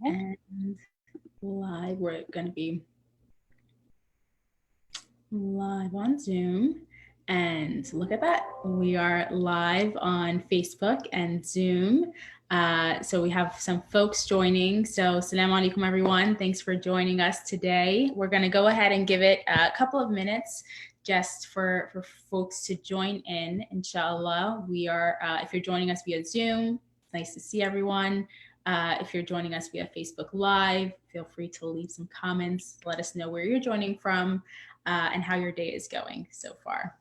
And live, we're going to be live on Zoom. And look at that, we are live on Facebook and Zoom. So we have some folks joining. So Assalamu alaikum, everyone. Thanks for joining us today. We're going to go ahead and give it a couple of minutes just for folks to join in, inshallah. We are, if you're joining us via Zoom, it's nice to see everyone. If you're joining us via Facebook Live, feel free to leave some comments. Let us know where you're joining from and how your day is going so far.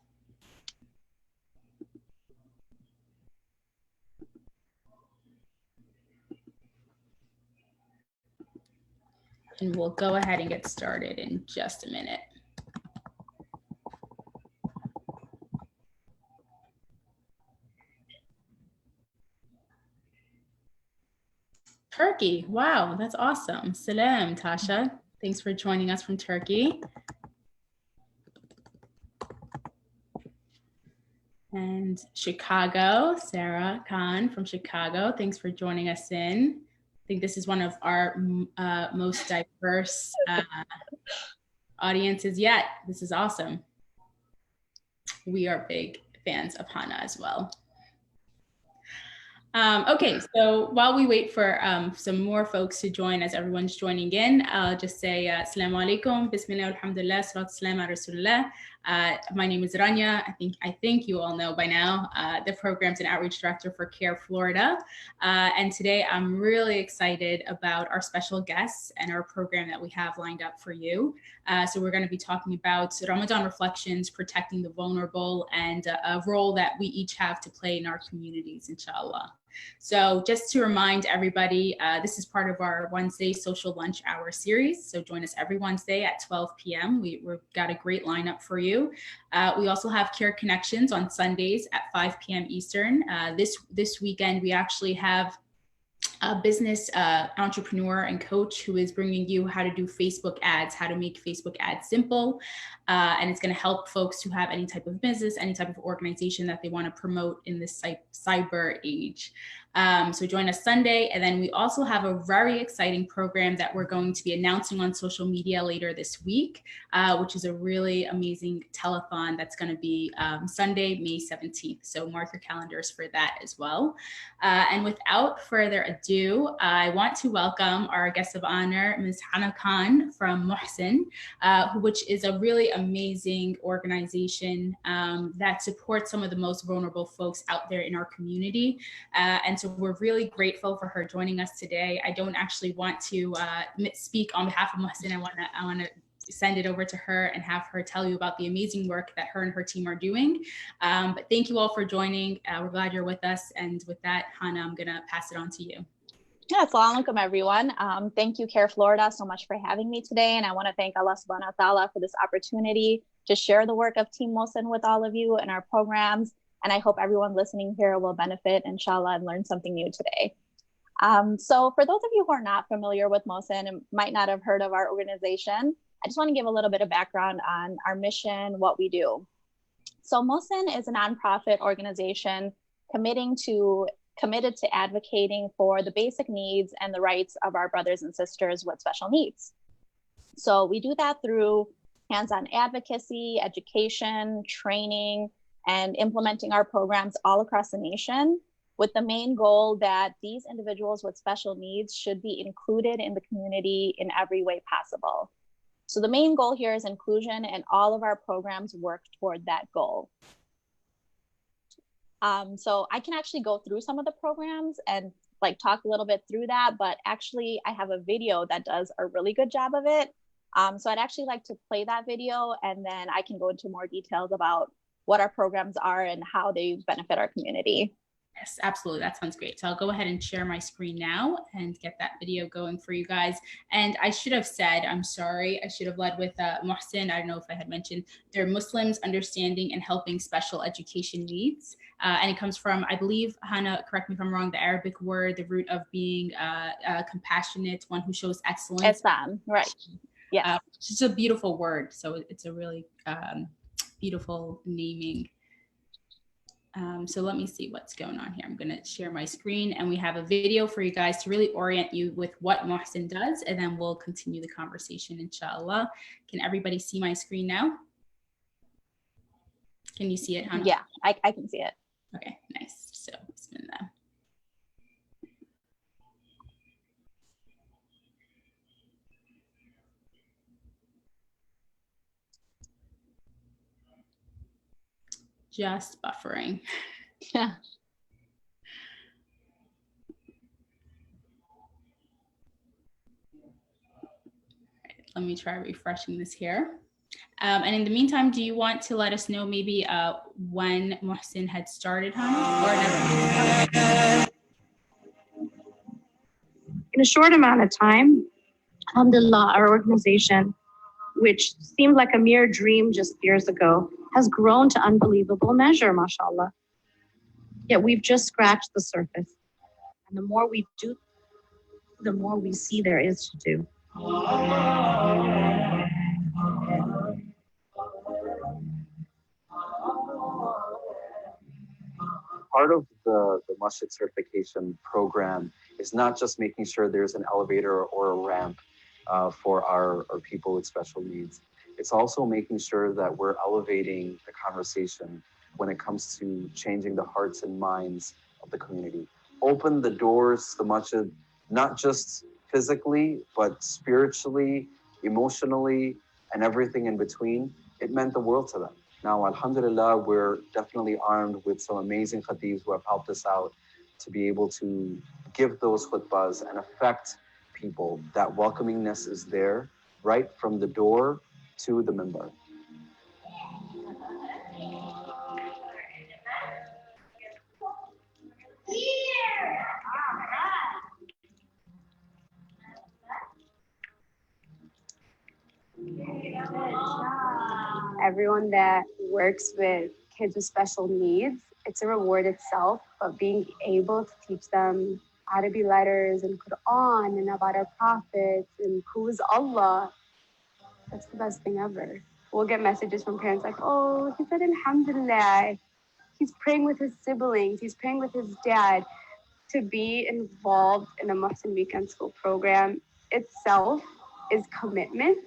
And we'll go ahead and get started in just a minute. Turkey, wow, that's awesome. Salam, Tasha. Thanks for joining us from Turkey. And Chicago, Sarah Khan from Chicago. Thanks for joining us in. I think this is one of our most diverse audiences yet. This is awesome. We are big fans of Hana as well. Okay, so while we wait for some more folks to join as everyone's joining in, I'll just say Assalamu alaikum, Bismillah, alhamdulillah, salatu salam ala rasulullah. My name is Raniah. I think you all know by now, the Programs and Outreach Director for CAIR-Florida. And today I'm really excited about our special guests and our program that we have lined up for you. So we're going to be talking about Ramadan reflections, protecting the vulnerable, and a role that we each have to play in our communities, inshallah. So just to remind everybody, this is part of our Wednesday social lunch hour series. So join us every Wednesday at 12 p.m. We've got a great lineup for you. We also have CAIR Connections on Sundays at 5 p.m. Eastern. This weekend, we actually have a business entrepreneur and coach who is bringing you how to do Facebook ads, how to make Facebook ads simple. And it's going to help folks who have any type of business, any type of organization that they want to promote in this cyber age. So join us Sunday. And then we also have a very exciting program that we're going to be announcing on social media later this week, which is a really amazing telethon that's going to be Sunday, May 17th. So mark your calendars for that as well. And without further ado, I want to welcome our guest of honor, Ms. Hana Khan from MUHSEN, which is a really amazing organization that supports some of the most vulnerable folks out there in our community. And so we're really grateful for her joining us today. I don't actually want to speak on behalf of MUHSEN. I want to send it over to her and have her tell you about the amazing work that her and her team are doing. But thank you all for joining. We're glad you're with us. And with that, Hana, I'm going to pass it on to you. Yeah, assalamu alaikum, everyone. Thank you, CAIR-Florida, so much for having me today. And I want to thank Allah subhanahu wa ta'ala for this opportunity to share the work of Team MUHSEN with all of you and our programs. And I hope everyone listening here will benefit, inshallah, and learn something new today. So for those of you who are not familiar with MUHSEN and might not have heard of our organization, I just want to give a little bit of background on our mission, what we do. So MUHSEN is a nonprofit organization committed to advocating for the basic needs and the rights of our brothers and sisters with special needs. So we do that through hands-on advocacy, education, training, and implementing our programs all across the nation, with the main goal that these individuals with special needs should be included in the community in every way possible. So the main goal here is inclusion, and all of our programs work toward that goal. So I can actually go through some of the programs and talk a little bit through that, but actually I have a video that does a really good job of it. So I'd actually like to play that video, and then I can go into more details about what our programs are and how they benefit our community. Yes, absolutely. That sounds great. So I'll go ahead and share my screen now and get that video going for you guys. And I should have said, I'm sorry, I should have led with MUHSEN. I don't know if I had mentioned, they're Muslims understanding and helping special education needs. And it comes from, I believe, Hana, correct me if I'm wrong, the Arabic word, the root of being compassionate, one who shows excellence. Ihsan, right. Yes. It's a beautiful word. So it's a really beautiful naming. So let me see what's going on here. I'm going to share my screen, and we have a video for you guys to really orient you with what MUHSEN does, and then we'll continue the conversation, inshallah. Can everybody see my screen now? Can you see it, Hannah? Yeah, I can see it. Okay, nice. So, bismillah. Just buffering. Yeah. Let me try refreshing this here. And in the meantime, do you want to let us know maybe when MUHSEN had started, Hannah? Or never? In a short amount of time, alhamdulillah, our organization, which seemed like a mere dream just years ago, has grown to unbelievable measure, mashallah. Yet we've just scratched the surface. And the more we do, the more we see there is to do. Part of the MASJID certification program is not just making sure there's an elevator or a ramp for our people with special needs. It's also making sure that we're elevating the conversation when it comes to changing the hearts and minds of the community. Open the doors to the MASJID, not just physically, but spiritually, emotionally, and everything in between. It meant the world to them. Now, alhamdulillah, we're definitely armed with some amazing khatibs who have helped us out to be able to give those khutbahs and affect people. That welcomingness is there right from the door to the minbar. Everyone that works with kids with special needs, it's a reward itself, but being able to teach them Arabic letters and Quran and about our prophets and who is Allah, that's the best thing ever. We'll get messages from parents like, oh, he said alhamdulillah. He's praying with his siblings. He's praying with his dad. To be involved in a MUHSEN weekend school program itself is commitment.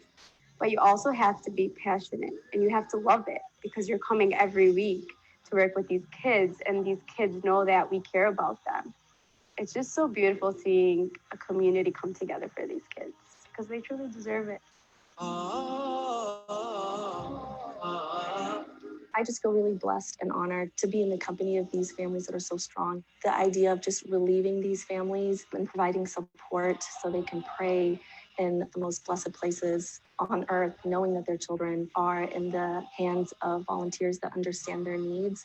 But you also have to be passionate and you have to love it because you're coming every week to work with these kids and these kids know that we care about them. It's just so beautiful seeing a community come together for these kids because they truly deserve it. I just feel really blessed and honored to be in the company of these families that are so strong. The idea of just relieving these families and providing support so they can pray in the most blessed places on earth, knowing that their children are in the hands of volunteers that understand their needs.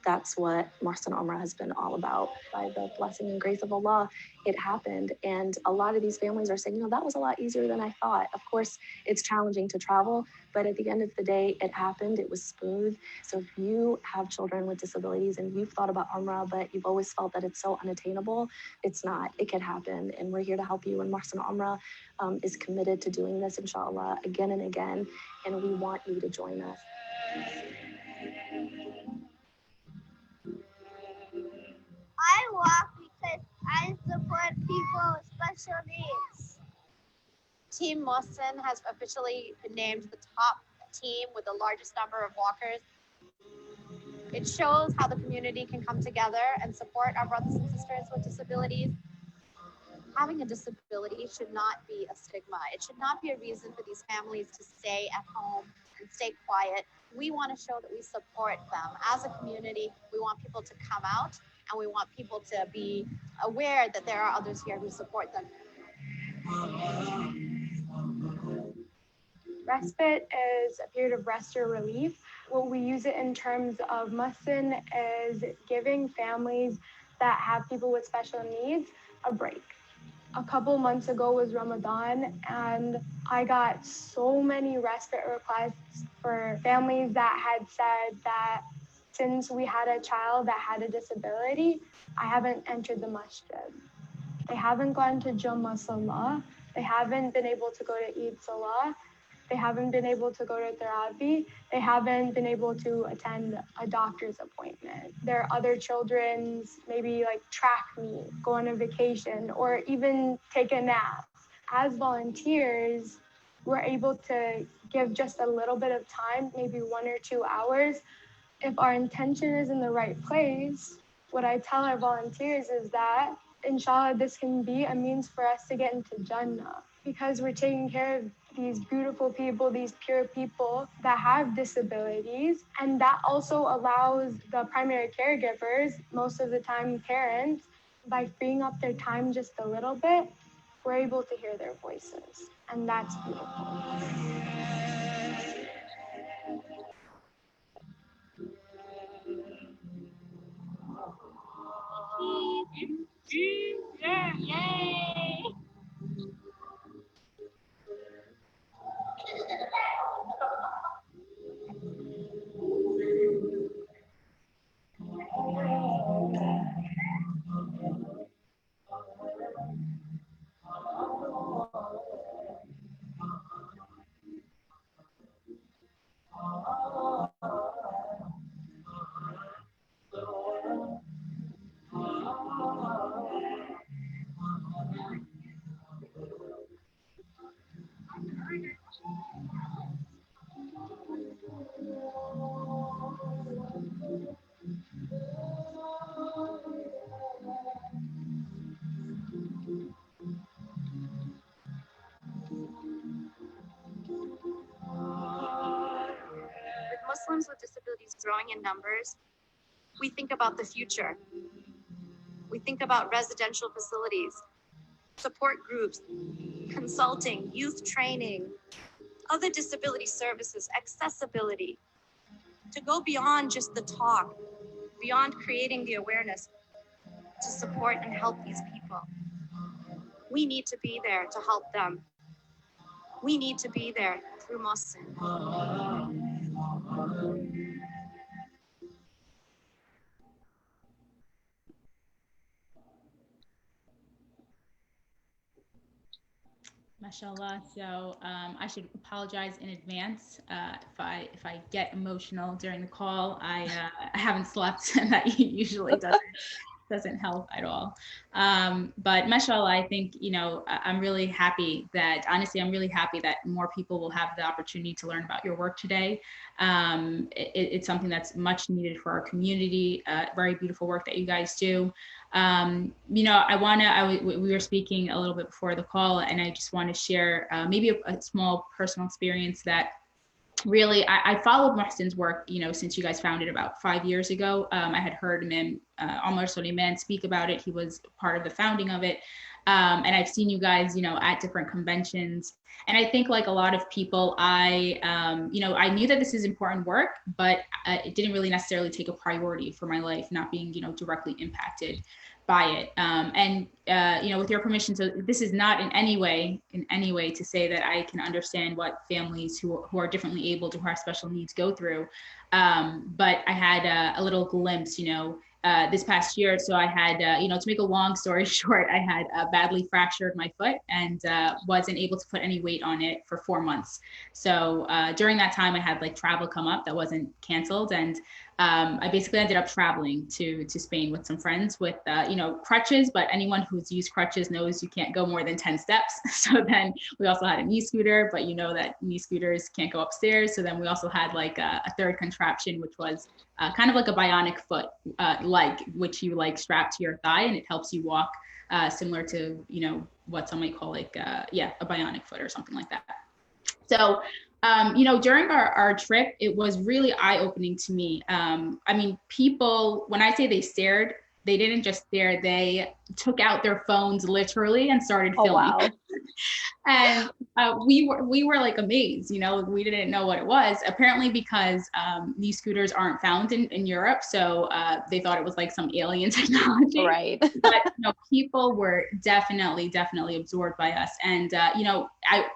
That's what MUHSEN UMRAH has been all about. By the blessing and grace of Allah, it happened. And a lot of these families are saying, you know, that was a lot easier than I thought. Of course, it's challenging to travel, but at the end of the day, it happened. It was smooth. So if you have children with disabilities and you've thought about UMRAH, but you've always felt that it's so unattainable, it's not. It can happen. And we're here to help you. And MUHSEN UMRAH is committed to doing this, inshallah, again and again. And we want you to join us. I walk because I support people with special needs. Team MUHSEN has officially been named the top team with the largest number of walkers. It shows how the community can come together and support our brothers and sisters with disabilities. Having a disability should not be a stigma. It should not be a reason for these families to stay at home and stay quiet. We want to show that we support them. As a community, we want people to come out and we want people to be aware that there are others here who support them. Respite is a period of rest or relief. What we use it in terms of MUHSEN is giving families that have people with special needs a break. A couple months ago was Ramadan, and I got so many respite requests for families that had said that since we had a child that had a disability, I haven't entered the masjid. They haven't gone to Jummah Salah. They haven't been able to go to Eid Salah. They haven't been able to go to therapy. They haven't been able to attend a doctor's appointment. There are other children's, maybe like track meet, go on a vacation, or even take a nap. As volunteers, we're able to give just a little bit of time, maybe 1 or 2 hours. If our intention is in the right place, what I tell our volunteers is that, inshallah, this can be a means for us to get into Jannah, because we're taking care of these beautiful people, these pure people that have disabilities. And that also allows the primary caregivers, most of the time parents, by freeing up their time just a little bit, we're able to hear their voices. And that's beautiful. Yay! With Muslims with disabilities growing in numbers, we think about the future. We think about residential facilities, support groups, consulting, youth training, other disability services, accessibility, to go beyond just the talk, beyond creating the awareness, to support and help these people. We need to be there to help them. We need to be there through MUHSEN. Mashallah. So I should apologize in advance if I get emotional during the call. I haven't slept, and that usually doesn't help at all. But mashallah, I think, you know, I'm really happy that, honestly, I'm really happy that more people will have the opportunity to learn about your work today. It's something that's much needed for our community, very beautiful work that you guys do. You know, we were speaking a little bit before the call, and I just want to share maybe a small personal experience that really, I followed MUHSEN's work, you know, since you guys founded about 5 years ago. I had heard Imam Omar Suleiman speak about it. He was part of the founding of it. And I've seen you guys, you know, at different conventions. And I think, like a lot of people, you know, I knew that this is important work, but it didn't really necessarily take a priority for my life, not being, you know, directly impacted by it. You know, with your permission, so this is not in any way to say that I can understand what families who are differently able to, who have special needs, go through. But I had a little glimpse, you know, this past year. So I had, you know, to make a long story short, I had badly fractured my foot and wasn't able to put any weight on it for 4 months. So during that time, I had like travel come up that wasn't canceled, and I basically ended up traveling to Spain with some friends with, you know, crutches, but anyone who's used crutches knows you can't go more than 10 steps. So then we also had a knee scooter, but you know that knee scooters can't go upstairs. So then we also had like a third contraption, which was kind of like a bionic foot, leg, which you like strap to your thigh, and it helps you walk, similar to, you know, what some might call like, yeah, a bionic foot or something like that. So, you know, during our trip, it was really eye-opening to me. I mean, people, when I say they stared, they didn't just stare, they took out their phones literally and started filming. Oh, wow. And we were like amazed, you know, we didn't know what it was, apparently because these scooters aren't found in Europe. So they thought it was like some alien technology. Right. But, you know, people were definitely absorbed by us. And, you know,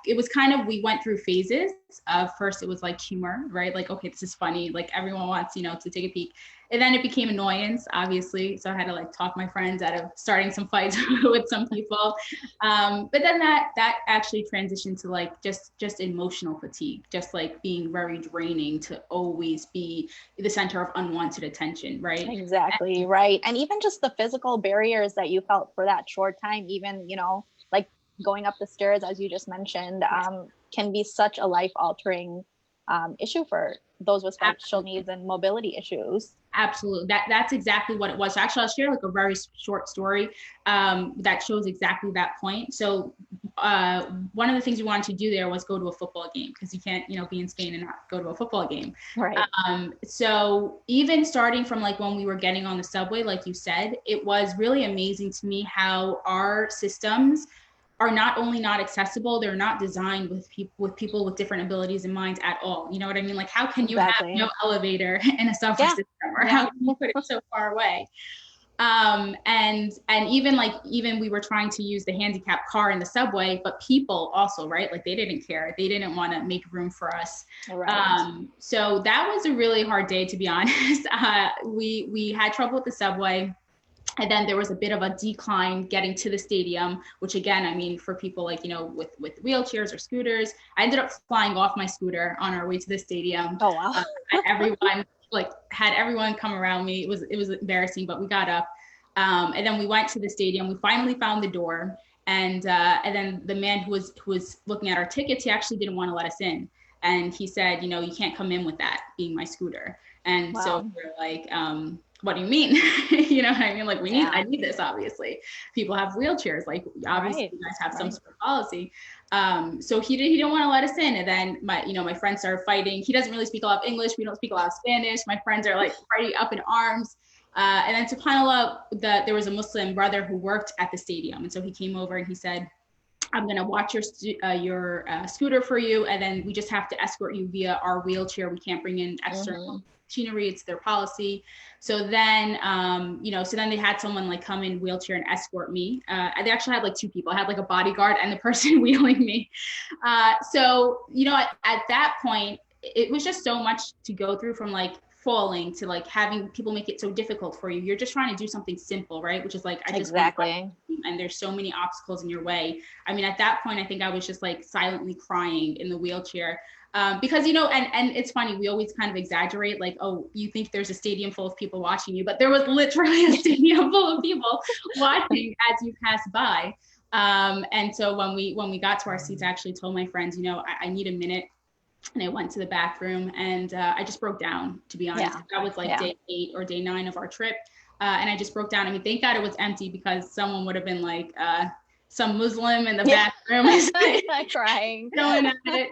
it was kind of, we went through phases. First, it was like humor, right? Like, okay, this is funny. Like everyone wants, you know, to take a peek. And then it became annoyance, obviously. So I had to like talk my friends out of starting some fights with some people. But then that actually transitioned to like just emotional fatigue, just like being very draining to always be the center of unwanted attention, right? Exactly, right. And even just the physical barriers that you felt for that short time, even, you know, like going up the stairs, as you just mentioned, can be such a life-altering issue for those with special needs and mobility issues. Absolutely. That's exactly what it was. So actually, I'll share like a very short story that shows exactly that point. So one of the things we wanted to do there was go to a football game, because you can't, you know, be in Spain and not go to a football game. Right. So even starting from like when we were getting on the subway, like you said, it was really amazing to me how our systems are not only not accessible, they're not designed with people with different abilities and minds at all. You know what I mean? Like, how can you have no elevator in a subway system, or how can you put it so far away? And even we were trying to use the handicapped car in the subway, but people also, right? Like they didn't care. They didn't want to make room for us. Right. So that was a really hard day, to be honest. We had trouble with the subway. And then there was a bit of a decline getting to the stadium, which again, I mean, for people like, you know, with wheelchairs or scooters, I ended up flying off my scooter on our way to the stadium. Oh, wow. Everyone had everyone come around me. It was embarrassing, but we got up. And then we went to the stadium. We finally found the door. And then the man who was looking at our tickets, he actually didn't want to let us in. And he said, you know, you can't come in with that being my scooter. And so we're like, what do you mean? You know what I mean? Like I need this, obviously. People have wheelchairs, like obviously you guys have some sort of policy. So he didn't want to let us in. And then my friends started fighting. He doesn't really speak a lot of English. We don't speak a lot of Spanish. My friends are like already up in arms. And then subhanAllah, there was a Muslim brother who worked at the stadium. And so he came over and he said, I'm going to watch your scooter for you. And then we just have to escort you via our wheelchair. We can't bring in external machinery. It's their policy. So then, so then they had someone like come in wheelchair and escort me. They actually had like two people. I had like a bodyguard and the person wheeling me. So, you know, at that point, it was just so much to go through, from like falling to like having people make it so difficult for you. You're just trying to do something simple, right? Which is like, and there's so many obstacles in your way. I mean, at that point, I think I was just like silently crying in the wheelchair. Because, you know, and it's funny, we always kind of exaggerate, like, oh, you think there's a stadium full of people watching you, but there was literally a stadium full of people watching as you pass by. And so when we got to our seats, I actually told my friends, you know, I need a minute. And I went to the bathroom and I just broke down, to be honest. That was like day 8 or day 9 of our trip. And I just broke down. I mean, thank God it was empty, because someone would have been like, some Muslim in the bathroom is crying. Going at it.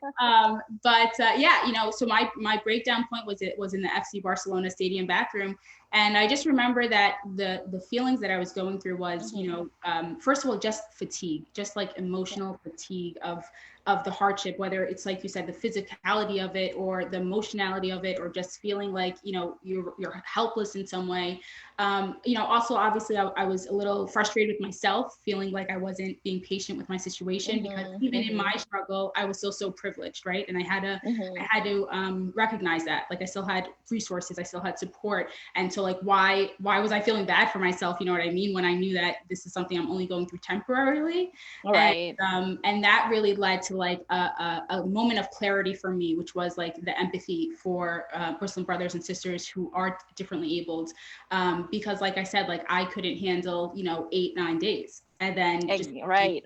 You know, so my breakdown point was in the FC Barcelona stadium bathroom. And I just remember that the feelings that I was going through was, you know, first of all, just fatigue, just like emotional fatigue of the hardship, whether it's like you said, the physicality of it or the emotionality of it, or just feeling like, you know, you're helpless in some way. You know, also, obviously, I was a little frustrated with myself, feeling like I wasn't being patient with my situation, because even in my struggle, I was still so privileged, right? And I had to recognize that, like, I still had resources, I still had support. And so like, why was I feeling bad for myself? You know what I mean? When I knew that this is something I'm only going through temporarily. Right. And that really led to like a moment of clarity for me, which was like the empathy for Muslim brothers and sisters who are differently abled. Because like I said, like I couldn't handle, you know, 8-9 days. And then right.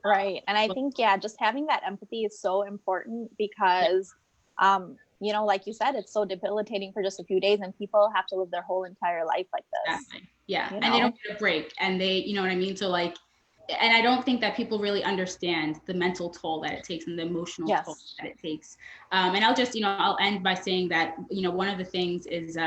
And I think, just having that empathy is so important, because you know, like you said, it's so debilitating for just a few days, and people have to live their whole entire life like this. Exactly. Yeah. You know? And they don't get a break, and they, you know what I mean? So like, and I don't think that people really understand the mental toll that it takes and the emotional toll that it takes. And I'll just, you know, I'll end by saying that, you know, one of the things is,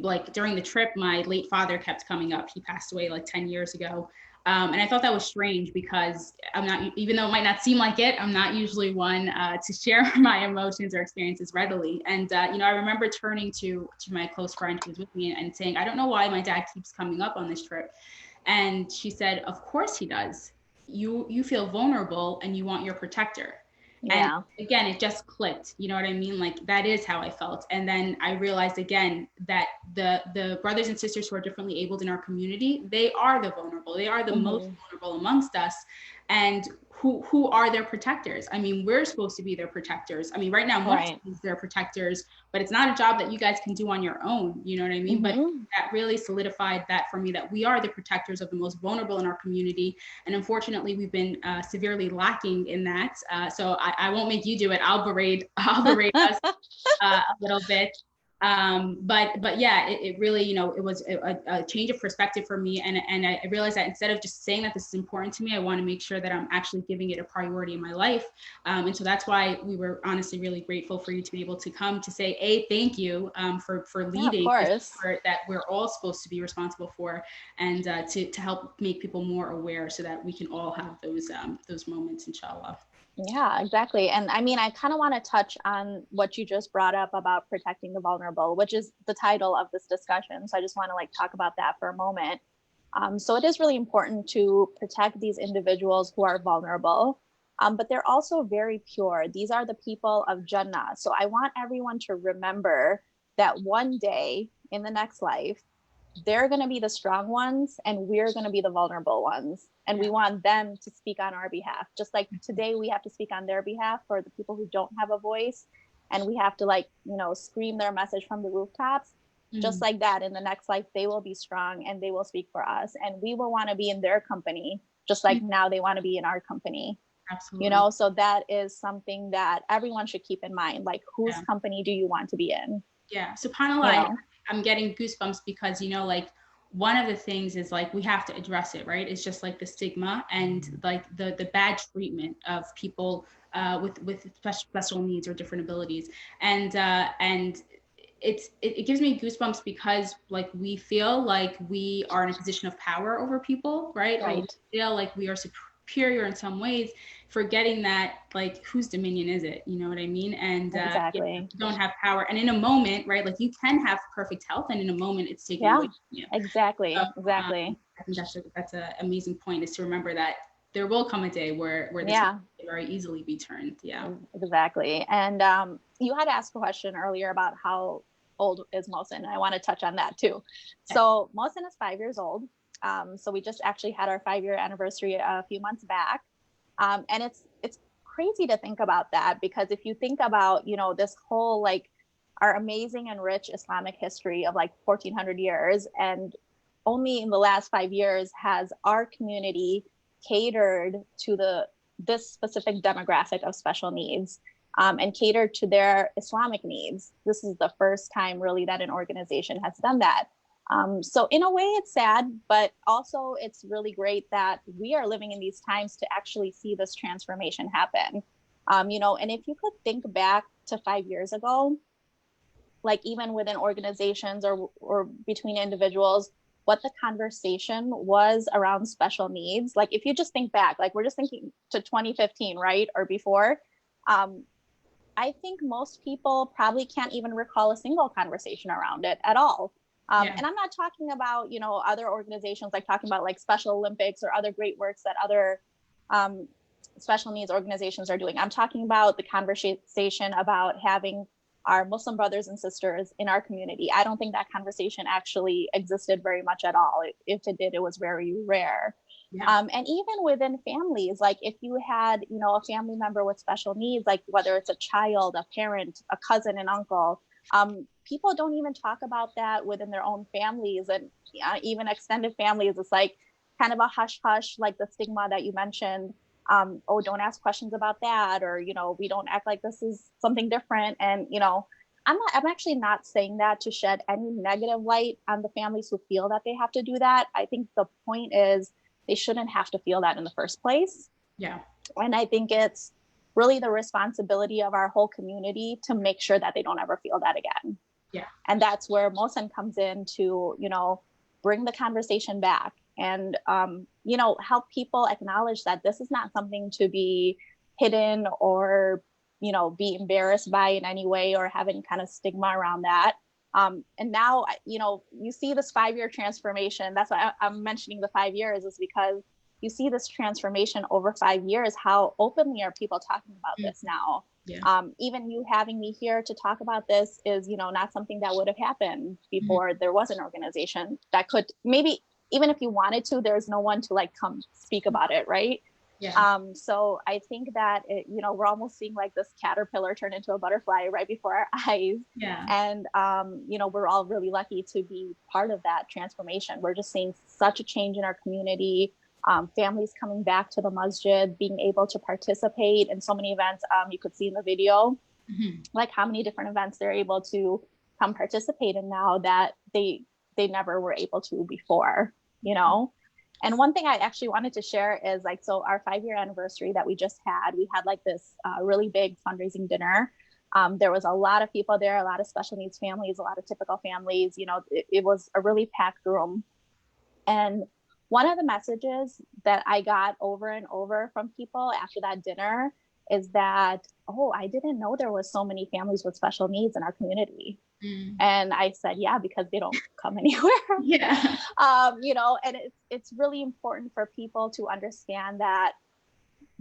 like during the trip, my late father kept coming up. He passed away like 10 years ago. And I thought that was strange, because I'm not, even though it might not seem like it, I'm not usually one to share my emotions or experiences readily. And, you know, I remember turning to my close friend who was with me and saying, I don't know why my dad keeps coming up on this trip. And she said, of course he does. You feel vulnerable and you want your protector. Yeah. And again, it just clicked. You know what I mean? Like, that is how I felt. And then I realized again that the brothers and sisters who are differently abled in our community, they are the vulnerable. They are the most vulnerable amongst us. And who are their protectors? I mean, we're supposed to be their protectors. I mean, right now, MUHSEN is their protectors, but it's not a job that you guys can do on your own. You know what I mean? But that really solidified that for me, that we are the protectors of the most vulnerable in our community. And unfortunately, we've been severely lacking in that. So I won't make you do it. I'll berate us a little bit. But yeah, it really, you know, it was a change of perspective for me. And I realized that instead of just saying that this is important to me, I want to make sure that I'm actually giving it a priority in my life. And so that's why we were honestly really grateful for you to be able to come to say, thank you for leading this effort that we're all supposed to be responsible for, and to help make people more aware so that we can all have those moments, inshallah. Yeah, exactly. And I mean, I kind of want to touch on what you just brought up about protecting the vulnerable, which is the title of this discussion. So I just want to like talk about that for a moment. So it is really important to protect these individuals who are vulnerable, but they're also very pure. These are the people of Jannah. So I want everyone to remember that one day in the next life, they're going to be the strong ones and we're going to be the vulnerable ones. And we want them to speak on our behalf. Just like today, we have to speak on their behalf for the people who don't have a voice. And we have to, like, you know, scream their message from the rooftops. Just like that, in the next life, they will be strong and they will speak for us. And we will want to be in their company, just like now they want to be in our company. Absolutely. You know, so that is something that everyone should keep in mind. Like, whose company do you want to be in? Yeah, SubhanAllah, I'm getting goosebumps because, you know, like, one of the things is like, we have to address it, right? It's just like the stigma and like the bad treatment of people with special needs or different abilities. And it gives me goosebumps because, like, we feel like we are in a position of power over people, right? Or we feel like we are superior in some ways, forgetting that, like, whose dominion is it? You know what I mean? And you don't have power. And in a moment, right, like, you can have perfect health, and in a moment it's taken away from you. Exactly. So, I think that's an amazing point, is to remember that there will come a day where this can very easily be turned. Exactly. And you had asked a question earlier about how old is MUHSEN, and I want to touch on that too. So MUHSEN is 5 years old. So we just actually had our 5-year anniversary a few months back. And it's crazy to think about that, because if you think about, you know, this whole, like, our amazing and rich Islamic history of like 1400 years, and only in the last 5 years has our community catered to this specific demographic of special needs, and catered to their Islamic needs. This is the first time really that an organization has done that. So in a way it's sad, but also it's really great that we are living in these times to actually see this transformation happen. You know, and if you could think back to 5 years ago, like, even within organizations or between individuals, what the conversation was around special needs. Like, if you just think back, like, we're just thinking to 2015, right? Or before, I think most people probably can't even recall a single conversation around it at all. And I'm not talking about, you know, other organizations, like talking about like Special Olympics or other great works that other special needs organizations are doing. I'm talking about the conversation about having our Muslim brothers and sisters in our community. I don't think that conversation actually existed very much at all. If it did, it was very rare. And even within families, like, if you had, you know, a family member with special needs, like whether it's a child, a parent, a cousin, an uncle, people don't even talk about that within their own families, and even extended families. It's like kind of a hush hush, like the stigma that you mentioned. Oh, don't ask questions about that, or, you know, we don't act like this is something different. And, you know, I'm actually not saying that to shed any negative light on the families who feel that they have to do that. I think the point is they shouldn't have to feel that in the first place. And I think it's really the responsibility of our whole community to make sure that they don't ever feel that again. And that's where MUHSEN comes in to, you know, bring the conversation back and, you know, help people acknowledge that this is not something to be hidden or, you know, be embarrassed by in any way, or have any kind of stigma around that. And now, you know, you see this 5-year transformation. That's why I'm mentioning the 5 years, is because you see this transformation over 5 years. How openly are people talking about this now? Yeah. Even you having me here to talk about this is, you know, not something that would have happened before there was an organization that could, maybe even if you wanted to, there's no one to like come speak about it, right? Yeah. So I think that you know, we're almost seeing like this caterpillar turn into a butterfly right before our eyes. Yeah. And you know, we're all really lucky to be part of that transformation. We're just seeing such a change in our community. Families coming back to the masjid, being able to participate in so many events. You could see in the video, like how many different events they're able to come participate in now that they never were able to before, you know? And one thing I actually wanted to share is like, so our 5-year anniversary that we just had, we had like this really big fundraising dinner. There was a lot of people there, a lot of special needs families, a lot of typical families, you know, it was a really packed room. And one of the messages that I got over and over from people after that dinner is that, oh, I didn't know there was so many families with special needs in our community. And I said, yeah, because they don't come anywhere. Yeah. You know, and it's really important for people to understand that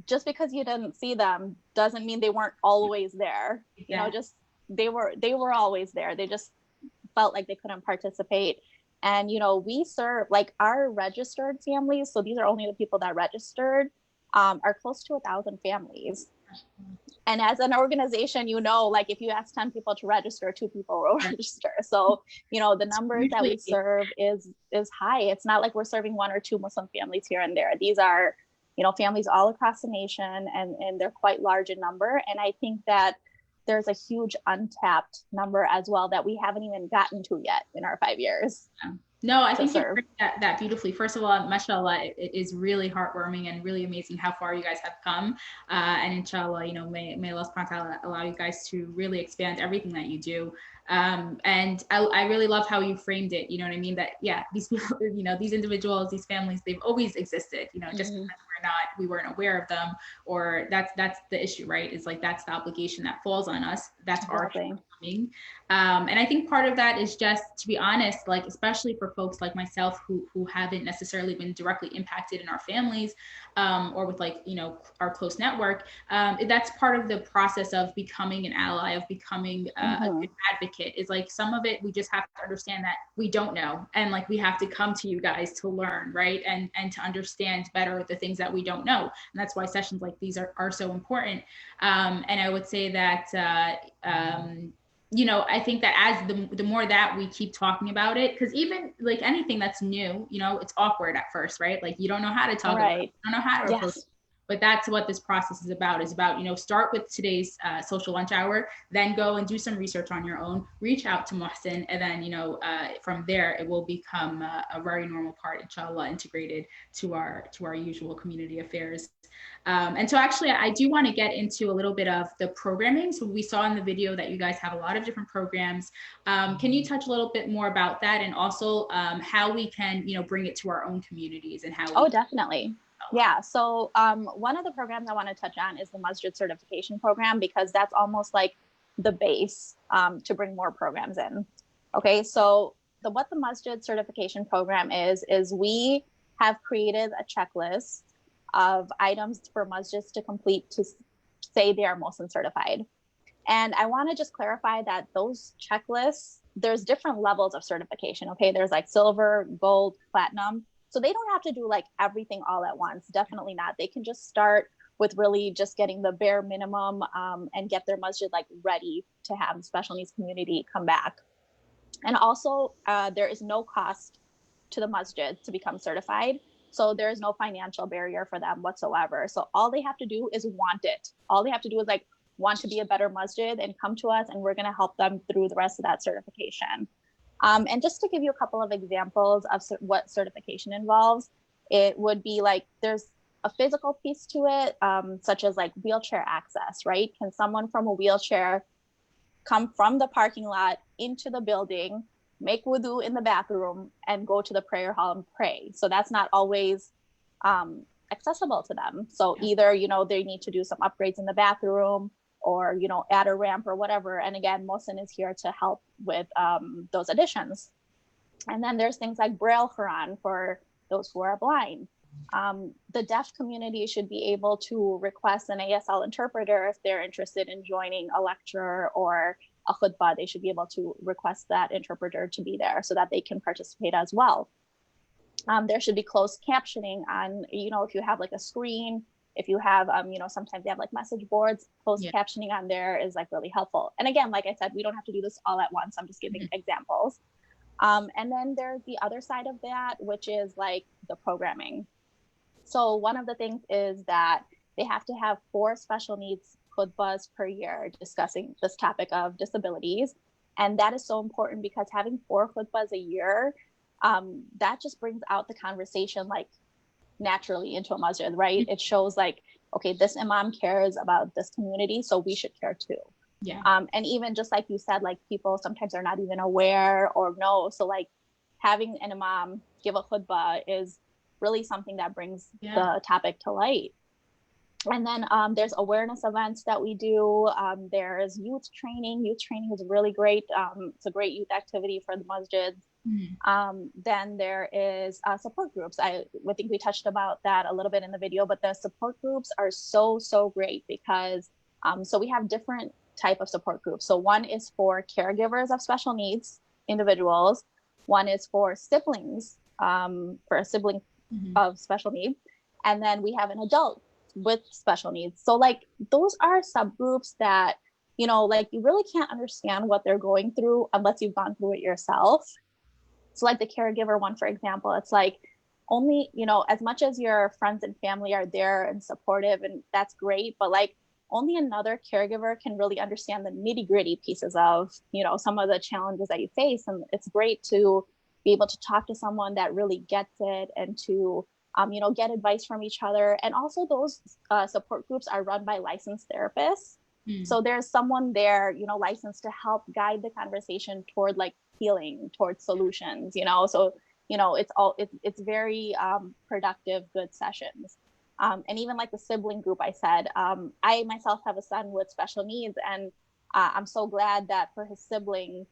just because you didn't see them doesn't mean they weren't always there. You know, just they were always there. They just felt like they couldn't participate. And, you know, we serve like our registered families. So these are only the people that registered, are close to 1,000 families. And as an organization, you know, like if you ask 10 people to register, 2 people will register. So, you know, the numbers that we serve is high. It's not like we're serving 1 or 2 Muslim families here and there. These are, you know, families all across the nation, and they're quite large in number. And I think that there's a huge untapped number as well that we haven't even gotten to yet in our 5 years. Yeah. No, I think you heard that beautifully. First of all, mashallah, it is really heartwarming and really amazing how far you guys have come. And inshallah, you know, may Allah subhanahu wa ta'ala allow you guys to really expand everything that you do. And I really love how you framed it. You know what I mean? That, yeah, these people, you know, these individuals, these families, they've always existed, you know, just because we weren't aware of them, or that's the issue, right? It's like, that's the obligation that falls on us. That's our shortcoming. And I think part of that is just, to be honest, like, especially for folks like myself who haven't necessarily been directly impacted in our families, or with, like, you know, our close network, that's part of the process of becoming an ally, of becoming a good advocate. Is like, some of it we just have to understand that we don't know, and like we have to come to you guys to learn, right? And to understand better the things that we don't know. And that's why sessions like these are so important. And I would say that you know, I think that as the more that we keep talking about it, because even like anything that's new, you know, it's awkward at first, right? Like, you don't know how to talk about it, you don't know how to approach it. But that's what this process is about, you know, start with today's social lunch hour, then go and do some research on your own, reach out to MUHSEN, and then, you know, from there, it will become a very normal part, inshallah, integrated to our usual community affairs. And so actually, I do want to get into a little bit of the programming. So we saw in the video that you guys have a lot of different programs. Can you touch a little bit more about that, and also how we can, you know, bring it to our own communities and how? Oh, definitely. Yeah. So one of the programs I want to touch on is the MASJID certification program, because that's almost like the base to bring more programs in. Okay. So what the MASJID certification program is we have created a checklist of items for masjids to complete to say they are MUHSEN certified. And I want to just clarify that those checklists, there's different levels of certification. Okay. There's like silver, gold, platinum. So they don't have to do like everything all at once. Definitely not. They can just start with really just getting the bare minimum and get their masjid like ready to have the special needs community come back. And also there is no cost to the masjid to become certified. So there is no financial barrier for them whatsoever. So all they have to do is want it. All they have to do is like want to be a better masjid and come to us, and we're going to help them through the rest of that certification. And just to give you a couple of examples of what certification involves, it would be like there's a physical piece to it, such as like wheelchair access, right? Can someone from a wheelchair come from the parking lot into the building, make wudu in the bathroom, and go to the prayer hall and pray? So that's not always accessible to them. So either, you know, they need to do some upgrades in the bathroom, or, you know, add a ramp or whatever. And again, MUHSEN is here to help with those additions. And then there's things like Braille Quran for those who are blind. The deaf community should be able to request an ASL interpreter if they're interested in joining a lecture or a khutbah. They should be able to request that interpreter to be there so that they can participate as well. There should be closed captioning on, you know, if you have like a screen, if you have, you know, sometimes they have like message boards, closed captioning on there is like really helpful. And again, like I said, we don't have to do this all at once. I'm just giving examples. And then there's the other side of that, which is like the programming. So one of the things is that they have to have 4 special needs khutbahs per year discussing this topic of disabilities. And that is so important because having 4 khutbahs a year, that just brings out the conversation like naturally into a masjid, right? It shows like, okay, this imam cares about this community, so we should care too. Yeah. And even just like you said, like people sometimes are not even aware or know. So like having an imam give a khutbah is really something that brings the topic to light. And then there's awareness events that we do. There's youth training. Youth training is really great. It's a great youth activity for the masjids. Then there is support groups. I think we touched about that a little bit in the video, but the support groups are so great because so we have different type of support groups. So one is for caregivers of special needs individuals. One is for siblings, for a sibling of special needs. And then we have an adult with special needs. So like those are subgroups that, you know, like you really can't understand what they're going through unless you've gone through it yourself. So like the caregiver one, for example, it's like only, you know, as much as your friends and family are there and supportive, and that's great, but like only another caregiver can really understand the nitty-gritty pieces of, you know, some of the challenges that you face. And it's great to be able to talk to someone that really gets it and to, you know, get advice from each other. And also those support groups are run by licensed therapists. So there's someone there, you know, licensed to help guide the conversation toward like healing, towards solutions, you know. So, you know, it's very productive, good sessions. And even like the sibling group, I said, I myself have a son with special needs, and I'm so glad that for his sibling,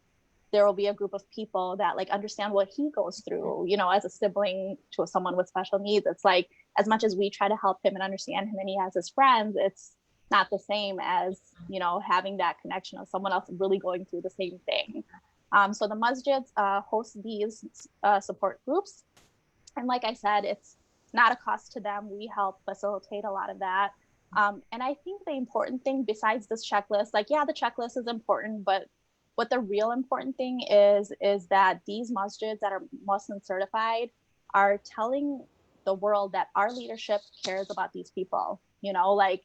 there will be a group of people that like understand what he goes through, you know, as a sibling to someone with special needs. It's like, as much as we try to help him and understand him and he has his friends, it's not the same as, you know, having that connection of someone else really going through the same thing. So the masjids host these support groups. And like I said, it's not a cost to them. We help facilitate a lot of that. And I think the important thing besides this checklist, like, yeah, the checklist is important, but what the real important thing is that these masjids that are Muslim certified are telling the world that our leadership cares about these people. You know, like,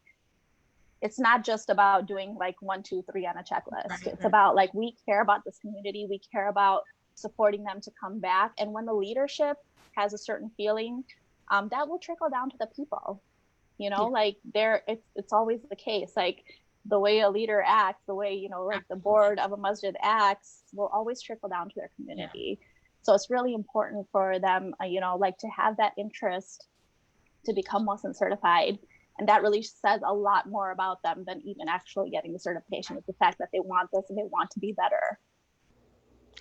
it's not just about doing like 1, 2, 3 on a checklist. It's about like, we care about this community. We care about supporting them to come back. And when the leadership has a certain feeling, that will trickle down to the people, you know, like it's always the case. Like the way a leader acts, the way, you know, like the board of a masjid acts will always trickle down to their community. So it's really important for them, you know, like to have that interest to become Muslim certified. And that really says a lot more about them than even actually getting the certification. It's the fact that they want this and they want to be better.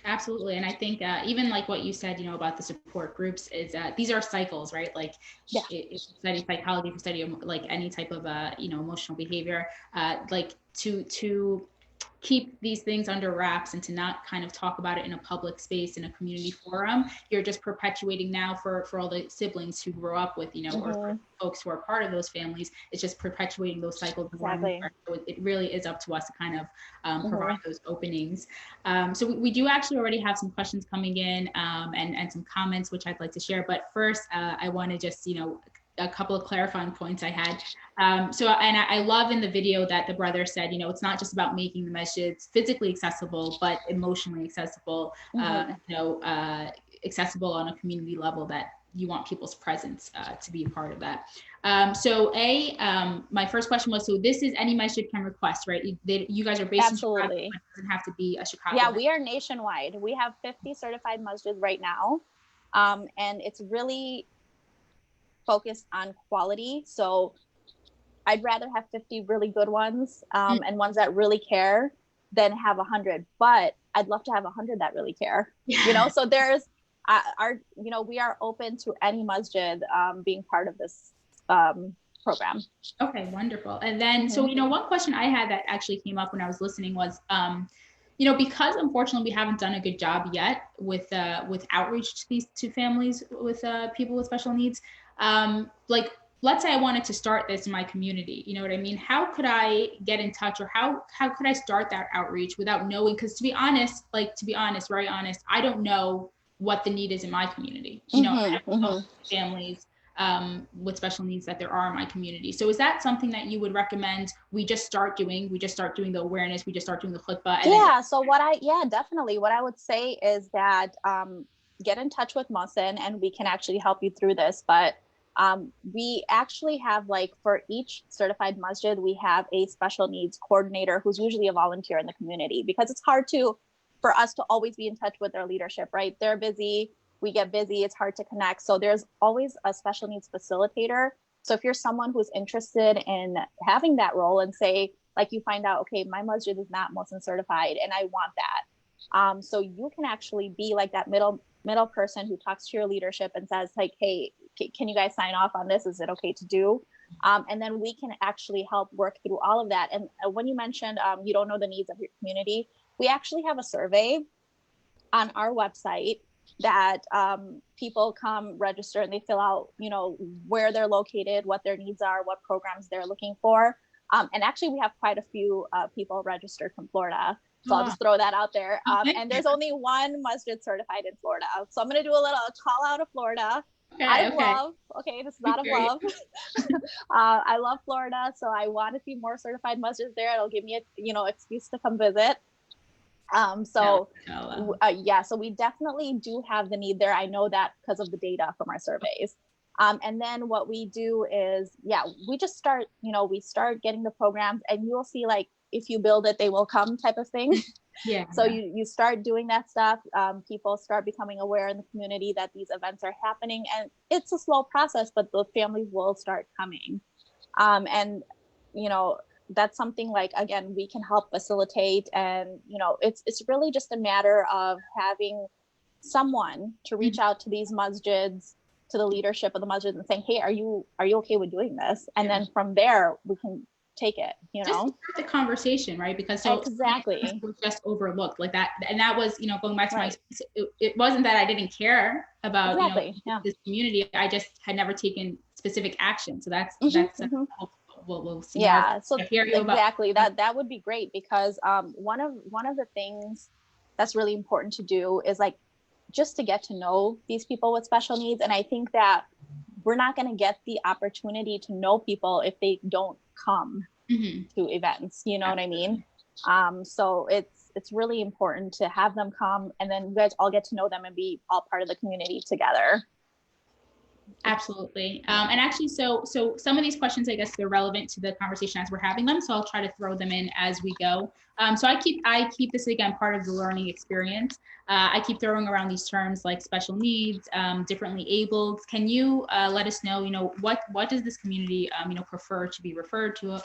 Absolutely. And I think even like what you said, you know, about the support groups is these are cycles, right? Like if you study psychology, if you study like any type of, you know, emotional behavior, like to keep these things under wraps and to not kind of talk about it in a public space, in a community forum, you're just perpetuating now for all the siblings who grow up with, you know, or for folks who are part of those families, it's just perpetuating those cycles. Exactly. So it really is up to us to kind of provide those openings. So we do actually already have some questions coming in and some comments, which I'd like to share. But first, I want to just, you know, a couple of clarifying points I had. So I love in the video that the brother said, you know, it's not just about making the masjids physically accessible, but emotionally accessible, you know, accessible on a community level, that you want people's presence to be a part of that. So my first question was, so this is any masjid can request, right? You guys are based in Chicago, but it doesn't have to be a Chicago. Yeah, we are nationwide. We have 50 certified masjids right now. And it's really focused on quality. So I'd rather have 50 really good ones and ones that really care than have 100, but I'd love to have 100 that really care, you know? So there's we are open to any masjid being part of this program. Okay, wonderful. And then, so, one question I had that actually came up when I was listening was, because unfortunately we haven't done a good job yet with outreach to families with people with special needs. Like, let's say I wanted to start this in my community, you know what I mean? How could I get in touch, or how could I start that outreach without knowing? Because to be honest, very honest, I don't know what the need is in my community. I don't know families with special needs that there are in my community. So is that something that you would recommend we just start doing the awareness, we just start doing the khutbah? Definitely. What I would say is that get in touch with MUHSEN and we can actually help you through this. But we actually have, like, for each certified masjid, we have a special needs coordinator who's usually a volunteer in the community, because it's hard for us to always be in touch with their leadership, right? They're busy. We get busy, it's hard to connect. So there's always a special needs facilitator. So if you're someone who's interested in having that role, and say, like, you find out, okay, my masjid is not MUHSEN certified and I want that. So you can actually be like that middle person who talks to your leadership and says, like, hey, can you guys sign off on this? Is it okay to do? And then we can actually help work through all of that. And when you mentioned you don't know the needs of your community, we actually have a survey on our website that people come register and they fill out, where they're located, what their needs are, what programs they're looking for. And actually we have quite a few people registered from Florida. So I'll just throw that out there. And there's only one masjid certified in Florida. So I'm going to do a little call out of Florida. Love, this is out of love. I love Florida. So I want a few more certified masjids there. It'll give me a, excuse to come visit. So we definitely do have the need there. I know that because of the data from our surveys. And then what we do is, we just start, we start getting the programs, and you'll see, like, if you build it, they will come type of thing. So you start doing that stuff. People start becoming aware in the community that these events are happening, and it's a slow process, but the families will start coming. And, that's something, like, again, we can help facilitate. And, it's really just a matter of having someone to reach out to these masjids, to the leadership of the masjid, and saying, hey, are you okay with doing this? And then from there, we can take it, just start the conversation, right? Because exactly, was just overlooked like that. And that was, going back to my, it wasn't that I didn't care about this community. I just had never taken specific action. So that's we'll see. So exactly, that would be great, because one of the things that's really important to do is, like, just to get to know these people with special needs. And I think that we're not going to get the opportunity to know people if they don't come to events, you know what I mean? So it's really important to have them come, and then you guys all get to know them and be all part of the community together. Absolutely. And actually, so some of these questions, I guess they're relevant to the conversation as we're having them. So I'll try to throw them in as we go. So I keep this, again, part of the learning experience. I keep throwing around these terms like special needs, differently abled. Can you let us know, what does this community, prefer to be referred to?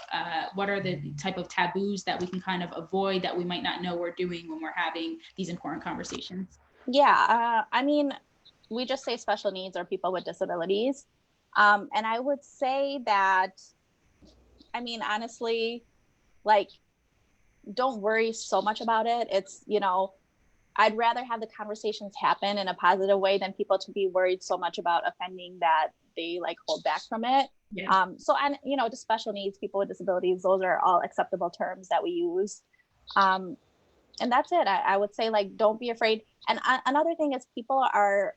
What are the type of taboos that we can kind of avoid, that we might not know we're doing when we're having these important conversations? I mean, we just say special needs or people with disabilities. And I would say that, I mean, honestly, like, don't worry so much about it. It's, I'd rather have the conversations happen in a positive way than people to be worried so much about offending that they, like, hold back from it. The special needs, people with disabilities, those are all acceptable terms that we use. And that's it. I would say, like, don't be afraid. And another thing is, people are,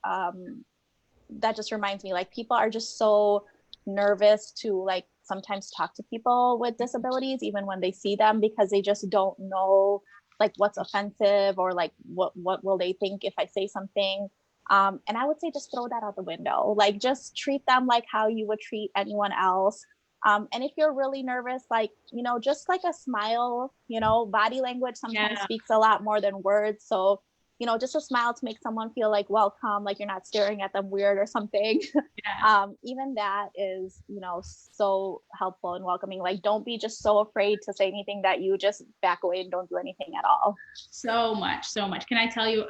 that just reminds me, like, people are just so nervous to, like, sometimes talk to people with disabilities, even when they see them, because they just don't know, like, what's offensive, or, like, what will they think if I say something. And I would say just throw that out the window. Like, just treat them like how you would treat anyone else. And if you're really nervous, like, just like a smile, body language sometimes speaks a lot more than words. So, just a smile to make someone feel like welcome, like you're not staring at them weird or something. Even that is, so helpful and welcoming. Like, don't be just so afraid to say anything that you just back away and don't do anything at all. So much. Can I tell you,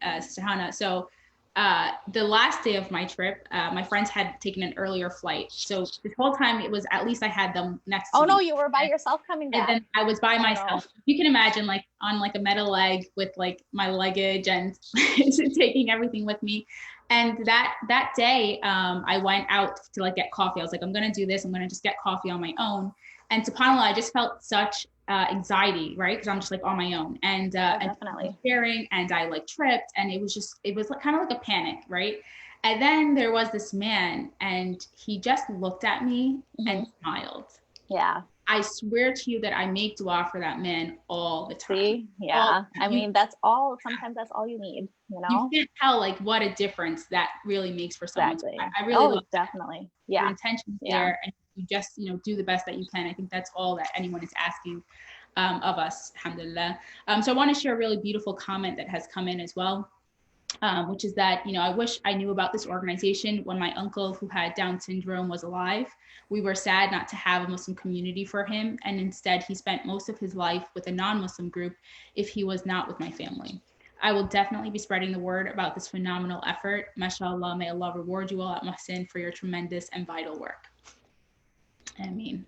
Sahana, so the last day of my trip, my friends had taken an earlier flight. So this whole time it was, at least I had them next to me. Oh no, you were by yourself coming back. And then I was by myself. You can imagine, like on like a metal leg with like my luggage and taking everything with me. And that day, I went out to like get coffee. I was like, I'm gonna do this. I'm gonna just get coffee on my own. And subhanAllah, I just felt such anxiety, right? Because I'm just like on my own, and definitely sharing, and I like tripped, and it was like, kind of like a panic, right? And then there was this man, and he just looked at me and smiled. Yeah. I swear to you that I make dua for that man all the time. See? Yeah. I mean, sometimes that's all you need, you know? You can't tell like what a difference that really makes for someone. Exactly. I really love definitely. that. Yeah. Your intention's there, and you just, do the best that you can. I think that's all that anyone is asking of us, alhamdulillah. So I want to share a really beautiful comment that has come in as well. Which is that, I wish I knew about this organization when my uncle who had Down syndrome was alive. We were sad not to have a Muslim community for him, and instead he spent most of his life with a non-Muslim group if he was not with my family. I will definitely be spreading the word about this phenomenal effort. MashaAllah, may Allah reward you all at MUHSEN for your tremendous and vital work. Ameen.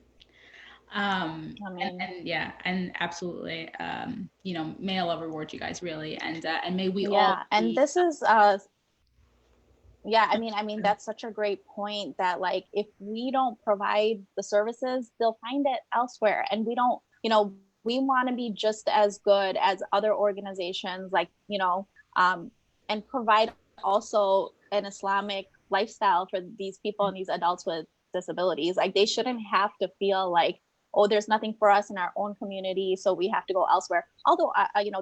And absolutely, may Allah reward you guys, really, and may we all. And this is I mean that's such a great point, that like if we don't provide the services, they'll find it elsewhere, and we don't, we want to be just as good as other organizations, like, and provide also an Islamic lifestyle for these people and these adults with disabilities. Like, they shouldn't have to feel like, oh, there's nothing for us in our own community, so we have to go elsewhere. Although,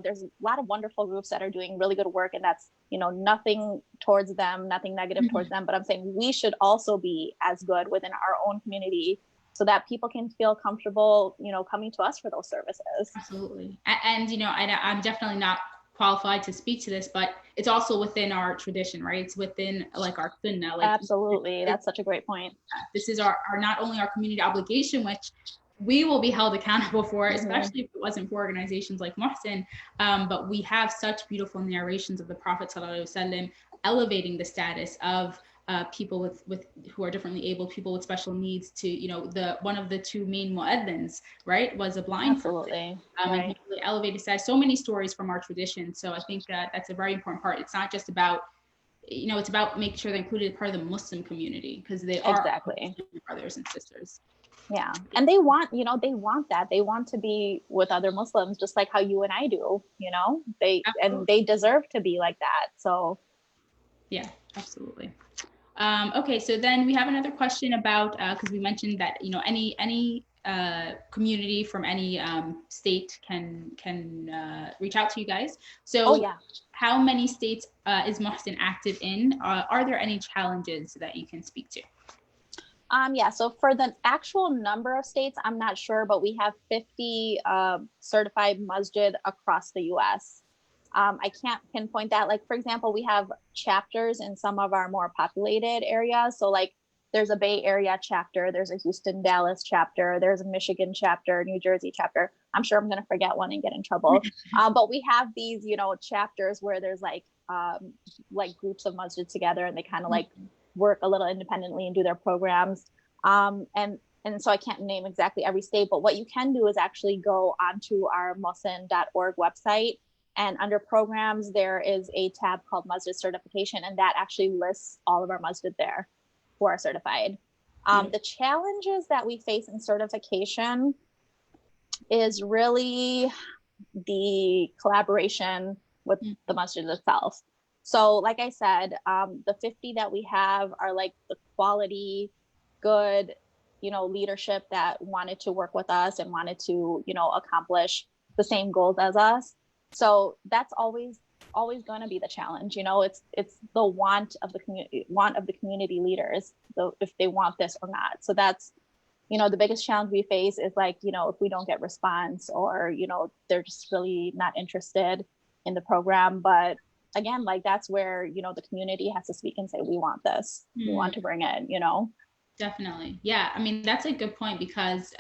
there's a lot of wonderful groups that are doing really good work, and that's, nothing towards them, nothing negative towards them. But I'm saying we should also be as good within our own community, so that people can feel comfortable, coming to us for those services. Absolutely. And, I'm definitely not qualified to speak to this, but it's also within our tradition, right? It's within like our sunnah. Like, absolutely. That's such a great point. This is our not only our community obligation, which we will be held accountable for, especially if it wasn't for organizations like MUHSEN, but we have such beautiful narrations of the Prophet ﷺ elevating the status of people with who are differently able, people with special needs, to one of the two main mu'adhins, right, was a blind person. And he really elevated status. So many stories from our tradition. So I think that's a very important part. It's not just about, it's about making sure they're included as part of the Muslim community, because they are brothers and sisters. Yeah. And they want, that. They want to be with other Muslims, just like how you and I do, and they deserve to be like that. So. Yeah, absolutely. Okay, so then we have another question about, because we mentioned that, any community from any state can reach out to you guys. So how many states is MUHSEN active in? Are there any challenges that you can speak to? So for the actual number of states, I'm not sure, but we have 50 certified MASJID across the US. I can't pinpoint that. Like, for example, we have chapters in some of our more populated areas. So like there's a Bay Area chapter, there's a Houston, Dallas chapter, there's a Michigan chapter, New Jersey chapter. I'm sure I'm going to forget one and get in trouble. But we have these, chapters where there's like groups of MASJID together, and they kind of like work a little independently and do their programs. And so I can't name exactly every state, but what you can do is actually go onto our muhsen.org website, and under programs, there is a tab called MASJID certification, and that actually lists all of our MASJID there who are certified. The challenges that we face in certification is really the collaboration with the MASJID itself. So like I said, the 50 that we have are like the quality, good, leadership that wanted to work with us and wanted to, accomplish the same goals as us. So that's always going to be the challenge. It's the want of the community leaders, if they want this or not. So that's, the biggest challenge we face is like, if we don't get response, or, they're just really not interested in the program. But again, like that's where, the community has to speak and say, we want this, we want to bring it, Definitely. Yeah. I mean, that's a good point, because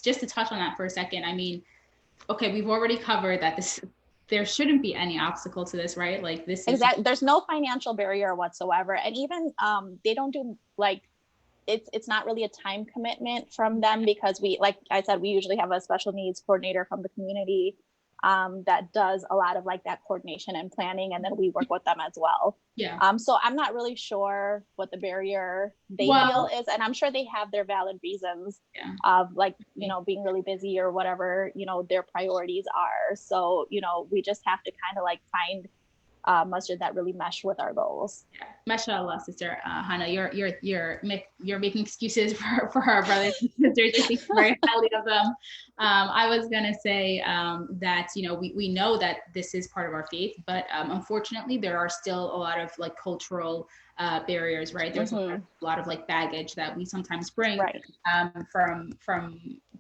just to touch on that for a second, I mean, okay, we've already covered that this there shouldn't be any obstacle to this, right? Like this is exactly, there's no financial barrier whatsoever. And even they don't do like, it's not really a time commitment from them, because we, like I said, we usually have a special needs coordinator from the community that does a lot of like that coordination and planning, and then we work with them as well. Yeah. So I'm not really sure what the barrier they feel is, and I'm sure they have their valid reasons of like, you know, being really busy or whatever, you know, their priorities are. So, you know, we just have to kind of like find masjid that really mesh with our goals. Yeah. Mashallah, Sister Hannah, you're making excuses for our brothers and sisters. I think very highly of them. I was gonna say that, you know, we know that this is part of our faith, but unfortunately there are still a lot of like cultural barriers, right? There's a lot of like baggage that we sometimes bring from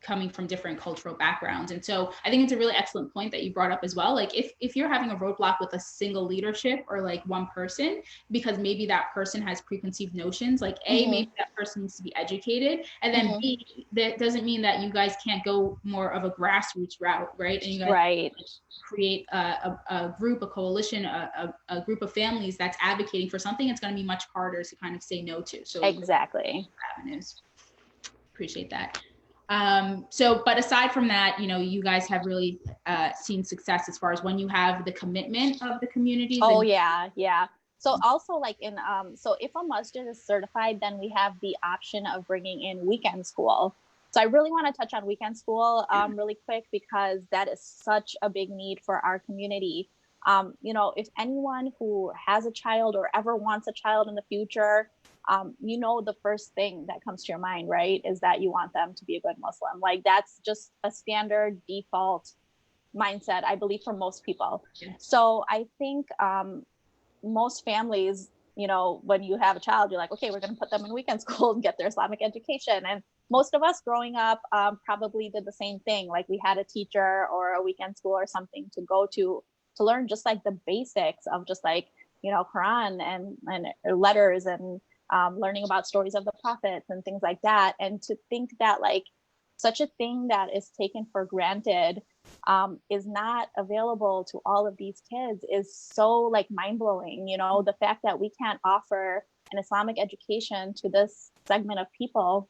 coming from different cultural backgrounds. And so I think it's a really excellent point that you brought up as well. Like if you're having a roadblock with a single leadership or like one person, because maybe that person has preconceived notions, like A, maybe that person needs to be educated, and then B, that doesn't mean that you guys can't go more of a grassroots route, right? And you guys create a group, a coalition, a group of families that's advocating for something. It's going to be much harder to kind of say no to. So exactly. Avenues. Appreciate that. So, but aside from that, you know, you guys have really seen success as far as when you have the commitment of the community. Oh yeah. So also like in, so if a masjid is certified, then we have the option of bringing in weekend school. So I really want to touch on weekend school really quick, because that is such a big need for our community. You know, if anyone who has a child or ever wants a child in the future, you know, the first thing that comes to your mind, right, is that you want them to be a good Muslim. Like that's just a standard default mindset, I believe, for most people. So I think most families, you know, when you have a child, you're like, okay, we're going to put them in weekend school and get their Islamic education. And most of us growing up probably did the same thing. Like we had a teacher or a weekend school or something to go to learn just like the basics of just like, you know, Quran and letters and learning about stories of the prophets and things like that. And to think that like such a thing that is taken for granted is not available to all of these kids is so like mind-blowing. You know, the fact that we can't offer an Islamic education to this segment of people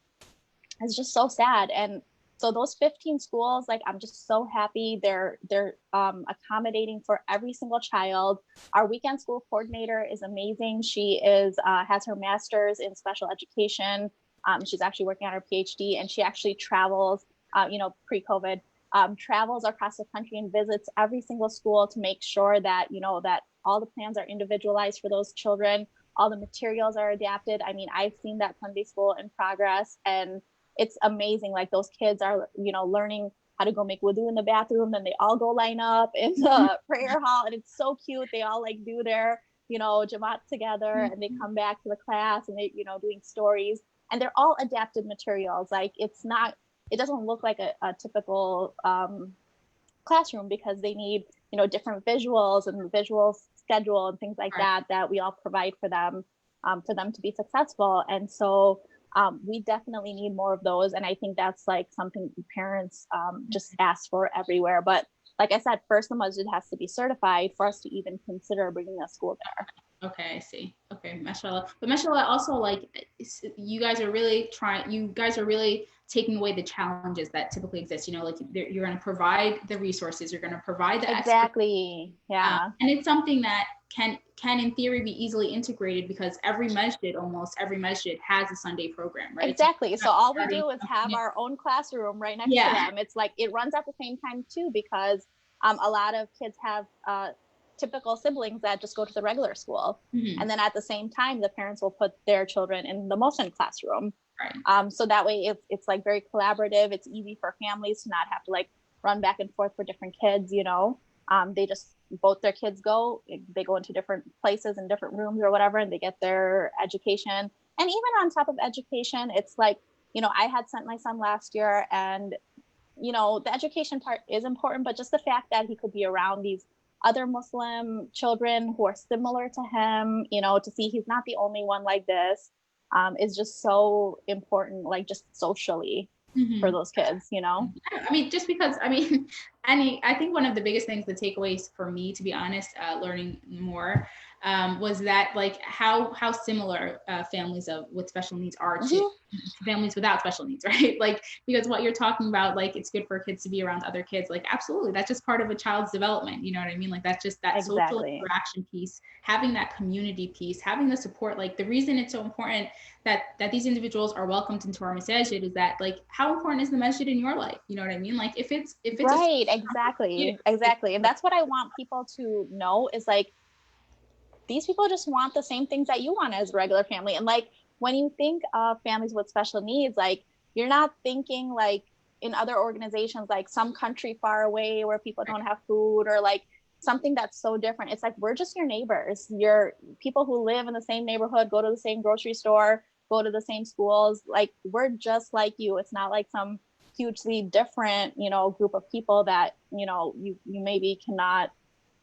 is just so sad. And so those 15 schools, like, I'm just so happy they're accommodating for every single child. Our weekend school coordinator is amazing. She is has her master's in special education. She's actually working on her PhD, and she actually travels, you know, pre-COVID, travels across the country and visits every single school to make sure that, you know, that all the plans are individualized for those children, all the materials are adapted. I mean, I've seen that Sunday school in progress, and it's amazing. Like those kids are, you know, learning how to go make wudu in the bathroom, and they all go line up in the prayer hall, and it's so cute. They all like do their, you know, Jamaat together, and they come back to the class and they, you know, doing stories, and they're all adapted materials. Like it's not, it doesn't look like a typical classroom, because they need, you know, different visuals and visual schedule and things like that we all provide for them to be successful. And so we definitely need more of those. And I think that's like something parents just ask for everywhere. But like I said, first the masjid has to be certified for us to even consider bringing a school there. Okay, I see. Okay, mashallah. But mashallah, also, like, you guys are really taking away the challenges that typically exist. You know, like you're going to provide the resources, you're going to provide the exactly, yeah. And it's something that can in theory be easily integrated, because almost every masjid has a Sunday program, right? Exactly. So all we do is have our own classroom right next to them. It's like it runs at the same time too, because a lot of kids have typical siblings that just go to the regular school, and then at the same time the parents will put their children in the MUHSEN classroom. So that way it's like very collaborative. It's easy for families to not have to like run back and forth for different kids, you know. They just, both their kids go into different places and different rooms or whatever, and they get their education. And even on top of education, it's like, you know, I had sent my son last year, and you know, the education part is important, but just the fact that he could be around these other Muslim children who are similar to him, you know, to see he's not the only one like this, is just so important, like just socially for those kids, you know? I mean, just because, I mean, I think one of the biggest things, the takeaways for me, to be honest, learning more, was that like how similar families with special needs are to families without special needs, right? Like, because what you're talking about, like it's good for kids to be around other kids, like absolutely, that's just part of a child's development, you know what I mean? Like that's just that social interaction piece, having that community piece, having the support. Like the reason it's so important that these individuals are welcomed into our MASJID is that, like, how important is the masjid in your life? You know what I mean? Like if it's right, exactly. And that's what I want people to know, is like, these people just want the same things that you want as a regular family. And like, when you think of families with special needs, like you're not thinking like in other organizations, like some country far away where people don't have food, or like something that's so different. It's like, we're just your neighbors. You're people who live in the same neighborhood, go to the same grocery store, go to the same schools. Like we're just like you. It's not like some hugely different, you know, group of people that, you know, you maybe cannot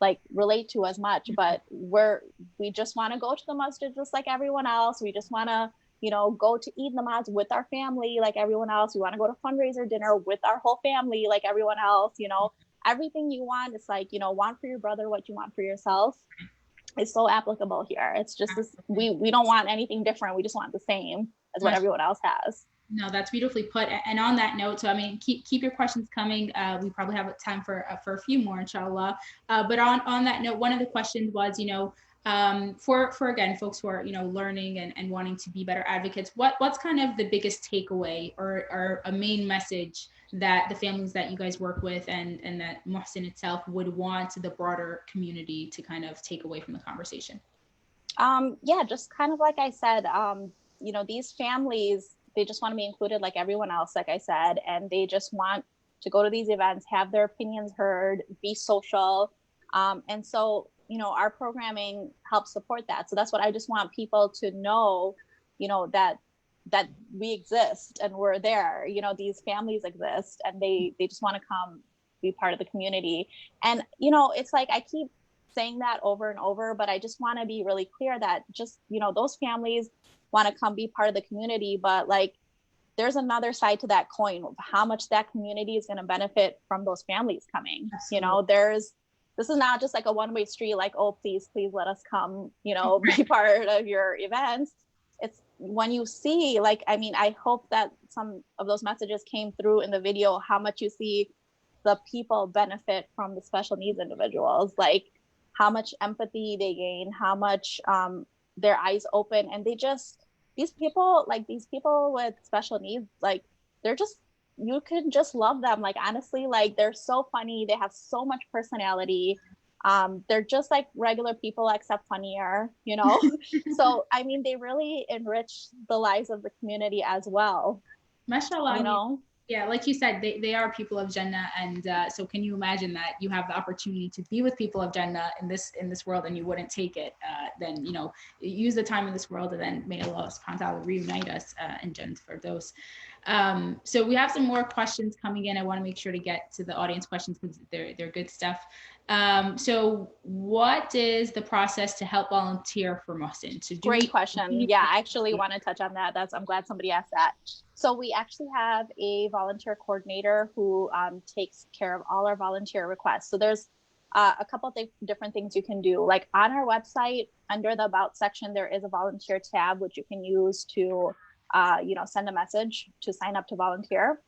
like relate to as much, but we just want to go to the masjid just like everyone else. We just want to, you know, go to Eid namaz with our family like everyone else. We want to go to fundraiser dinner with our whole family like everyone else. You know, everything you want, it's like, you know, want for your brother what you want for yourself. It's so applicable here. It's just this, we don't want anything different. We just want the same as what everyone else has. No, that's beautifully put. And on that note, so I mean, keep your questions coming. We probably have time for a few more, inshallah. But on that note, one of the questions was, you know, for again, folks who are, you know, learning and wanting to be better advocates, what's kind of the biggest takeaway or a main message that the families that you guys work with and that MUHSEN itself would want the broader community to kind of take away from the conversation? Yeah, just kind of like I said, you know, these families, they just want to be included like everyone else, like I said, and they just want to go to these events, have their opinions heard, be social. And so, you know, our programming helps support that. So that's what I just want people to know, you know, that we exist and we're there, you know, these families exist and they just want to come be part of the community. And, you know, it's like, I keep saying that over and over, but I just want to be really clear that just, you know, those families want to come be part of the community, but like there's another side to that coin of how much that community is going to benefit from those families coming. Absolutely. You know, this is not just like a one-way street, like, oh, please let us come, you know, be part of your events. It's when you see, like, I mean, I hope that some of those messages came through in the video, how much you see the people benefit from the special needs individuals, like how much empathy they gain, how much their eyes open, and these people with special needs, like they're just, you can just love them. Like honestly, like they're so funny, they have so much personality. They're just like regular people except funnier, you know. So I mean, they really enrich the lives of the community as well. Mashallah, you know. Yeah, like you said, they are people of Jannah, and so can you imagine that you have the opportunity to be with people of Jannah in this world, and you wouldn't take it? Then, you know, use the time in this world, and then may Allah subhanahu wa ta'ala reunite us in Jannah for those. So we have some more questions coming in. I want to make sure to get to the audience questions because they're good stuff. So what is the process to help volunteer for MUHSEN? Great question. Yeah, I actually want to touch on that. I'm glad somebody asked that. So we actually have a volunteer coordinator who takes care of all our volunteer requests. So there's a couple of different things you can do. Like on our website, under the About section, there is a volunteer tab, which you can use to, you know, send a message to sign up to volunteer.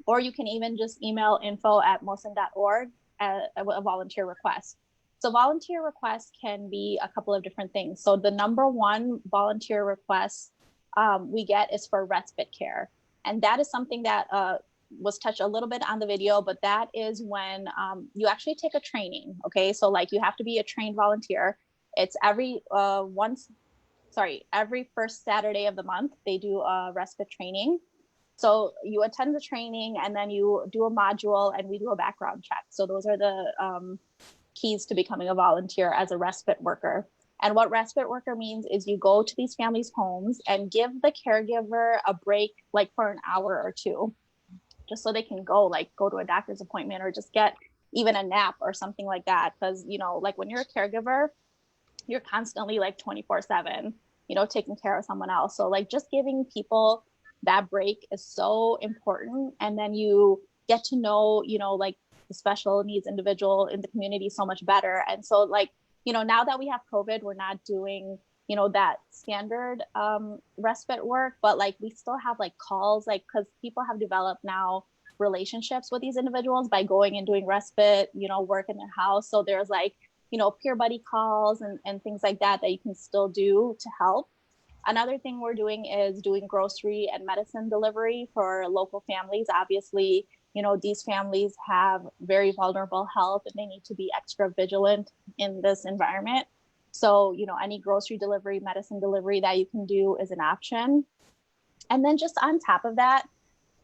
Or you can even just email info@muhsen.org a volunteer request. So volunteer requests can be a couple of different things. So the number one volunteer request we get is for respite care. And that is something that was touched a little bit on the video, but that is when you actually take a training. Okay, so like you have to be a trained volunteer. It's every first Saturday of the month, they do a respite training. So you attend the training and then you do a module and we do a background check. So those are the keys to becoming a volunteer as a respite worker. And what respite worker means is you go to these families' homes and give the caregiver a break, like for an hour or two, just so they can go to a doctor's appointment or just get even a nap or something like that. Because, you know, like when you're a caregiver, you're constantly like 24/7, you know, taking care of someone else. So like just giving people that break is so important. And then you get to know, you know, like the the special needs individual in the community so much better. And so like, you know, now that we have COVID, we're not doing, you know, that standard respite work, but like we still have like calls, like, because people have developed now relationships with these individuals by going and doing respite, you know, work in their house. So there's like, you know, peer buddy calls and things like that that you can still do to help. Another thing we're doing is doing grocery and medicine delivery for local families. Obviously, you know, these families have very vulnerable health and they need to be extra vigilant in this environment. So, you know, any grocery delivery, medicine delivery that you can do is an option. And then just on top of that,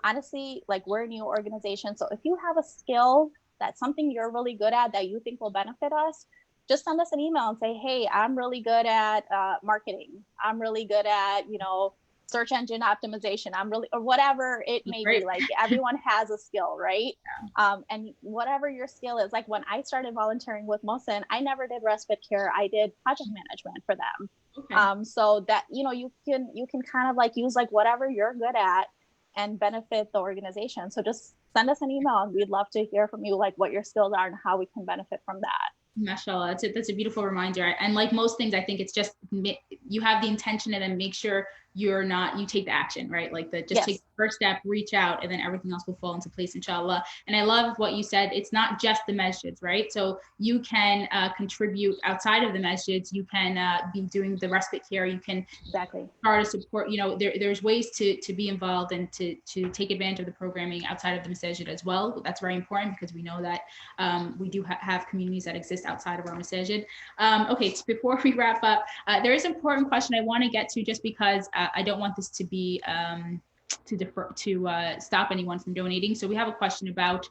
honestly, like we're a new organization. So if you have a skill that's something you're really good at that you think will benefit us, just send us an email and say, hey, I'm really good at marketing. I'm really good at, you know, search engine optimization. I'm really, or whatever it may be. Like everyone has a skill, right? And whatever your skill is, like when I started volunteering with MUHSEN, I never did respite care. I did project management for them. Okay. So that, you know, you can kind of like use like whatever you're good at and benefit the organization. So just send us an email and we'd love to hear from you, like what your skills are and how we can benefit from that. Mashallah, that's a beautiful reminder. And like most things, I think it's just you have the intention and then make sure you take the action, right? Like take the first step, reach out, and then everything else will fall into place, inshallah. And I love what you said. It's not just the masjids, right? So you can contribute outside of the masjids. You can be doing the respite care. You can start to support, you know, there's ways to be involved and to take advantage of the programming outside of the masjid as well. That's very important because we know that we do have communities that exist outside of our masjid. Okay, so before we wrap up, there is an important question I want to get to just because I don't want this to be to stop anyone from donating. So we have a question about,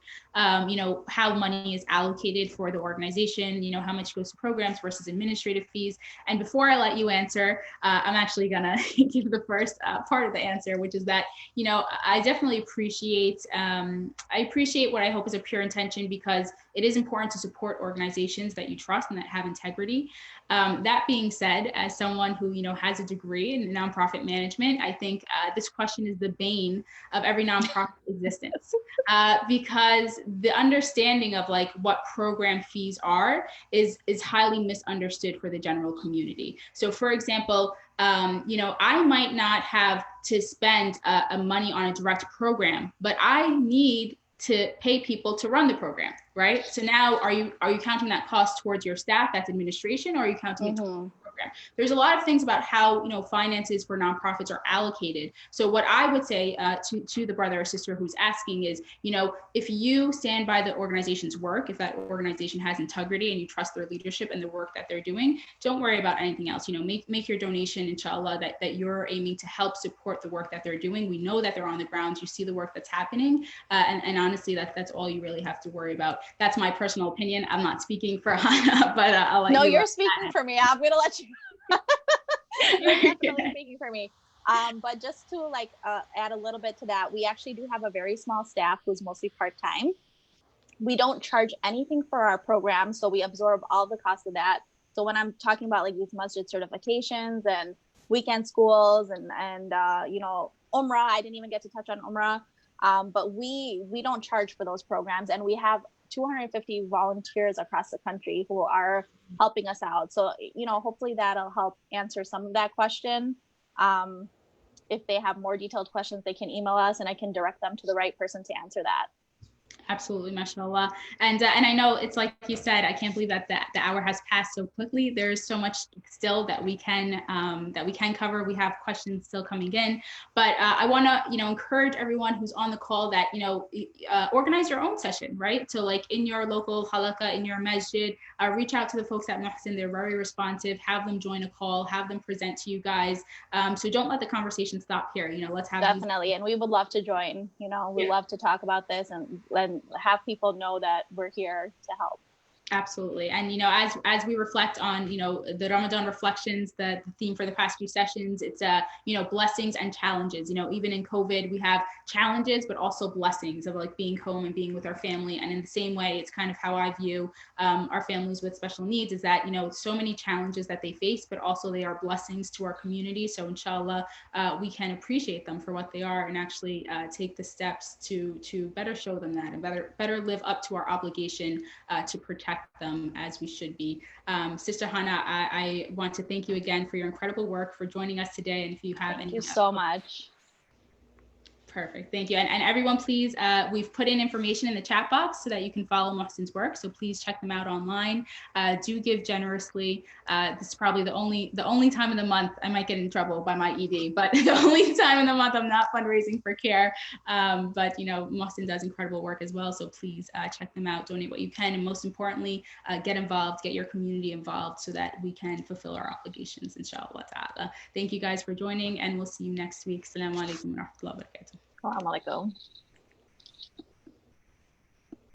you know, how money is allocated for the organization, you know, how much goes to programs versus administrative fees. And before I let you answer, I'm actually gonna give the first part of the answer, which is that, you know, I definitely appreciate, what I hope is a pure intention, because it is important to support organizations that you trust and that have integrity. That being said, as someone who, you know, has a degree in nonprofit management, I think this question is the bane of every nonprofit existence, because the understanding of like what program fees are is highly misunderstood for the general community. So for example, you know, I might not have to spend money on a direct program, but I need to pay people to run the program, right? So now are you counting that cost towards your staff, that's administration, or are you counting it towards the program? There's a lot of things about how, you know, finances for nonprofits are allocated. So what I would say to the brother or sister who's asking is, you know, if you stand by the organization's work, if that organization has integrity and you trust their leadership and the work that they're doing, don't worry about anything else. You know, make your donation, inshallah, that you're aiming to help support the work that they're doing. We know that they're on the ground. You see the work that's happening, and honestly, that's all you really have to worry about. That's my personal opinion. I'm not speaking for Hannah, but I'll let you. No, you're speaking for me. I'm going to let you. You're definitely speaking for me. But just to like add a little bit to that, we actually do have a very small staff who's mostly part-time. We don't charge anything for our program, so we absorb all the cost of that. So when I'm talking about like these masjid certifications and weekend schools and you know, UMRAH, I didn't even get to touch on UMRAH. But we don't charge for those programs, and we have 250 volunteers across the country who are helping us out. So, you know, hopefully that'll help answer some of that question. If they have more detailed questions, they can email us and I can direct them to the right person to answer that. Absolutely, mashallah. And I know it's like you said, I can't believe that the hour has passed so quickly. There's so much still that we can cover. We have questions still coming in, but I want to, you know, encourage everyone who's on the call that, you know, organize your own session, right? So like in your local halaqah, in your masjid, reach out to the folks at MUHSEN. They're very responsive. Have them join a call, have them present to you guys. So don't let the conversation stop here. You know, let's have definitely. And we would love to join, you know, we'd love to talk about this and have people know that we're here to help. Absolutely. And, as we reflect on, the Ramadan reflections, the theme for the past few sessions, it's, blessings and challenges. Even in COVID, we have challenges, but also blessings of like being home and being with our family. And in the same way, it's kind of how I view our families with special needs, is that, so many challenges that they face, but also they are blessings to our community. So inshallah, we can appreciate them for what they are and actually take the steps to better show them that and better live up to our obligation to protect them as we should be. Sister Hannah, I want to thank you again for your incredible work, for joining us today. And if you have Thank you so much. Perfect. Thank you. And everyone, please, we've put in information in the chat box so that you can follow Muhsen's work. So please check them out online. Do give generously. This is probably the only time in the month I might get in trouble by my ED, but the only time in the month I'm not fundraising for CAIR. But Muhsen does incredible work as well. So please check them out, donate what you can, and most importantly, get involved, get your community involved so that we can fulfill our obligations, inshallah ta'ala. Thank you guys for joining, and we'll see you next week. Assalamu alaikum wa rahmatullahi wa barakatuh. Assalamu alaikum.